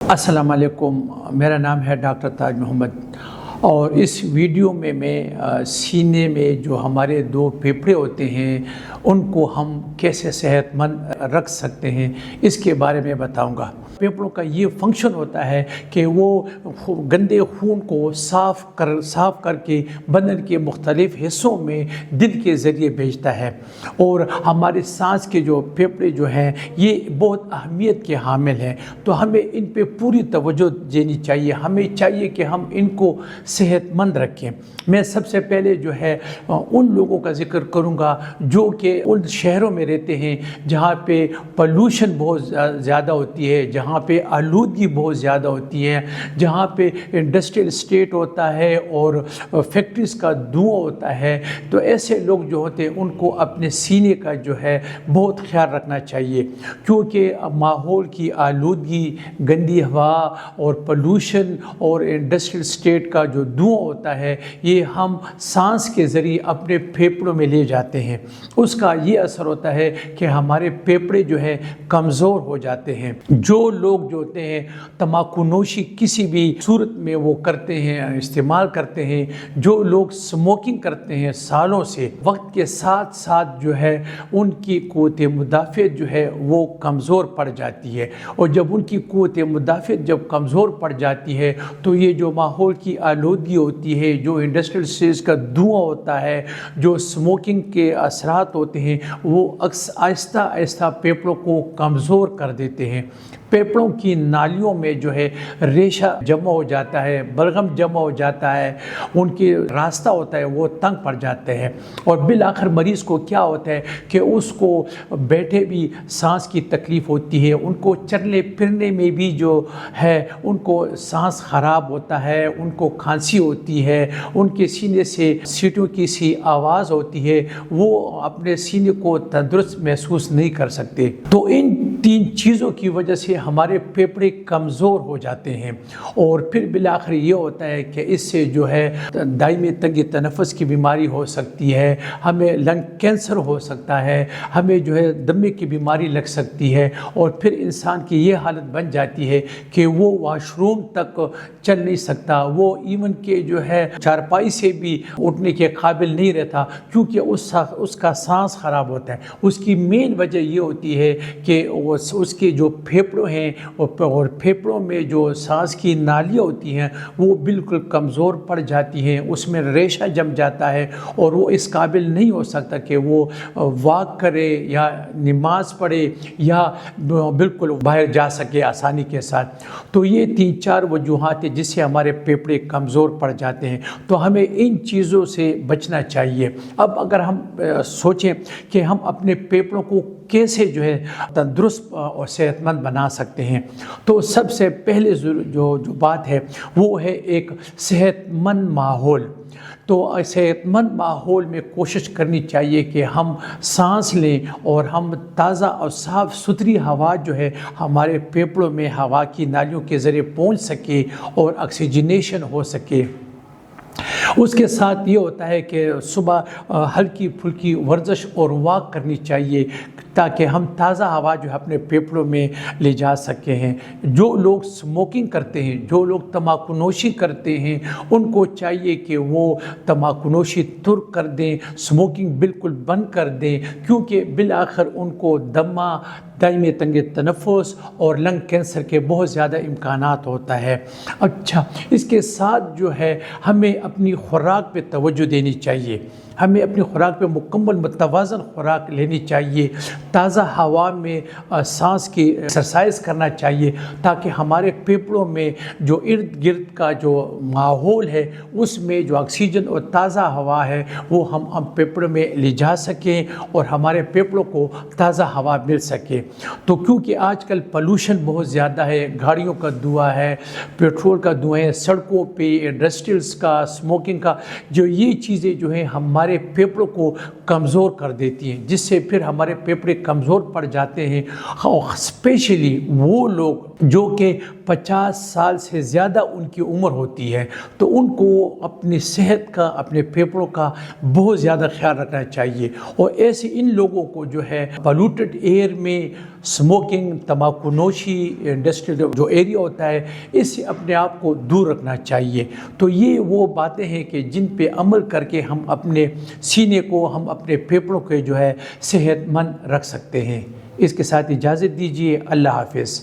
अस्सलाम वालेकुम। मेरा नाम है डॉक्टर ताज मोहम्मद और इस वीडियो में मैं सीने में जो हमारे दो फेफड़े होते हैं उनको हम कैसे सेहतमंद रख सकते हैं इसके बारे में बताऊंगा। फेफड़ों का ये फंक्शन होता है कि वो गंदे खून को साफ़ करके बदन के मुख्तलिफ़ हिस्सों में दिल के ज़रिए भेजता है। और हमारे सांस के जो फेफड़े जो हैं ये बहुत अहमियत के हामिल हैं, तो हमें इन पे पूरी तवज्जो देनी चाहिए। हमें चाहिए कि हम इनको सेहतमंद रखें। मैं सबसे पहले जो है उन लोगों का जिक्र करूंगा जो कि उन शहरों में रहते हैं जहाँ पे पोल्यूशन बहुत ज़्यादा होती है, जहाँ पे आलूदगी बहुत ज़्यादा होती है, जहाँ पे इंडस्ट्रियल स्टेट होता है और फैक्ट्रीज़ का धुआं होता है। तो ऐसे लोग जो होते हैं उनको अपने सीने का जो है बहुत ख्याल रखना चाहिए, क्योंकि माहौल की आलूदगी, गंदी हवा और पोल्यूशन और इंडस्ट्रियल स्टेट का जो धुआं होता है ये हम सांस के ज़रिए अपने फेफड़ों में ले जाते हैं। उसका ये असर होता है कि हमारे फेफड़े जो है कमज़ोर हो जाते हैं। जो लोग जो होते हैं तम्बाकू नोशी किसी भी सूरत में वो करते हैं, इस्तेमाल करते हैं, जो लोग स्मोकिंग करते हैं सालों से, वक्त के साथ साथ जो है उनकी क़ुव्वत मुदाफ़त जो है वो कमज़ोर पड़ जाती है। और जब उनकी क़ुव्वत मुदाफ़त जब कमज़ोर पड़ जाती है तो ये जो माहौल की आलूदगी होती है, जो इंडस्ट्रियल स्टेज का धुआं होता है, जो स्मोकिंग के असरात होते हैं, वो आहिस्ता आहिस्ता फेफड़ों को कमज़ोर कर देते हैं। फेफड़ों की नालियों में जो है रेशा जमा हो जाता है, बलगम जमा हो जाता है, उनके रास्ता होता है वो तंग पड़ जाते हैं। और बिल आखिर मरीज़ को क्या होता है कि उसको बैठे भी सांस की तकलीफ़ होती है, उनको चलने फिरने में भी जो है उनको सांस ख़राब होता है, उनको खांसी होती है, उनके सीने से सीटों की सी आवाज़ होती है, वो अपने सीने को तंदुरुस्त महसूस नहीं कर सकते। तो इन तीन चीज़ों की वजह से हमारे फेफड़े कमज़ोर हो जाते हैं। और फिर बिल आखिर ये होता है कि इससे जो है दायमी तंगी तनफ़ुस की बीमारी हो सकती है, हमें लंग कैंसर हो सकता है, हमें जो है दमे की बीमारी लग सकती है। और फिर इंसान की ये हालत बन जाती है कि वो वॉशरूम तक चल नहीं सकता, वो इवन के जो है चारपाई से भी उठने के काबिल नहीं रहता, क्योंकि उसका सांस ख़राब होता है। उसकी मेन वजह ये होती है कि उसके जो फेफड़े हैं और फेफड़ों में जो सांस की नालियाँ होती हैं वो बिल्कुल कमज़ोर पड़ जाती हैं, उसमें रेशा जम जाता है और वो इस काबिल नहीं हो सकता कि वो वॉक करे या नमाज पढ़े या बिल्कुल बाहर जा सके आसानी के साथ। तो ये 3-4 वजूहात हैं जिससे हमारे फेफड़े कमज़ोर पड़ जाते हैं। तो हमें इन चीज़ों से बचना चाहिए। अब अगर हम सोचें कि हम अपने फेफड़ों को कैसे जो है तंदुरुस्त और सेहतमंद बना सकते हैं, तो सबसे पहले जो बात है वो है एक सेहतमंद माहौल। तो सेहतमंद माहौल में कोशिश करनी चाहिए कि हम सांस लें और हम ताज़ा और साफ़ सुथरी हवा जो है हमारे फेफड़ों में हवा की नालियों के ज़रिए पहुंच सके और ऑक्सीजनेशन हो सके। उसके साथ ये होता है कि सुबह हल्की फुल्की वर्जिश और वॉक करनी चाहिए ताकि हम ताज़ा हवा जो है अपने फेफड़ों में ले जा सके हैं। जो लोग स्मोकिंग करते हैं, जो लोग तम्बाकू नोशी करते हैं, उनको चाहिए कि वो तम्बाकू नोशी तुर्क कर दें, स्मोकिंग बिल्कुल बंद कर दें, क्योंकि बिल आखिर उनको दमा, दायमी तंगी तनफ़ुस और लंग कैंसर के बहुत ज़्यादा इम्कानात होता है। अच्छा, इसके साथ जो है हमें अपनी खुराक पे तवज्जो देनी चाहिए। हमें अपनी खुराक पे मुकम्मल मुतवाज़न खुराक लेनी चाहिए। ताज़ा हवा में सांस की एक्सरसाइज करना चाहिए ताकि हमारे फेफड़ों में जो इर्द गिर्द का जो माहौल है उसमें जो ऑक्सीजन और ताज़ा हवा है वो हम फेफड़ों में ले जा सकें और हमारे फेफड़ों को ताज़ा हवा मिल सके। तो क्योंकि आजकल पोल्यूशन बहुत ज़्यादा है, गाड़ियों का धुआं है, पेट्रोल का धुआं है, सड़कों पे इंडस्ट्रियल्स का, स्मोकिंग का, जो ये चीज़ें जो हैं हमारे फेफड़ों को कमज़ोर कर देती हैं, जिससे फिर हमारे फेफड़े कमज़ोर पड़ जाते हैं। और स्पेशली वो लोग جو کہ 50 سال سے زیادہ ان کی عمر ہوتی ہے، تو ان کو اپنی صحت کا، اپنے پھیپھڑوں کا بہت زیادہ خیال رکھنا چاہیے، اور ایسے ان لوگوں کو جو ہے پالوٹڈ ایئر میں اسموکنگ، تمباکو نوشی، انڈسٹریل جو ایریا ہوتا ہے، اس سے اپنے آپ کو دور رکھنا چاہیے۔ تو یہ وہ باتیں ہیں کہ جن پہ عمل کر کے ہم اپنے سینے کو، ہم اپنے پھیپھڑوں کو جو ہے صحت مند رکھ سکتے ہیں۔ اس کے ساتھ اجازت دیجیے، اللہ حافظ۔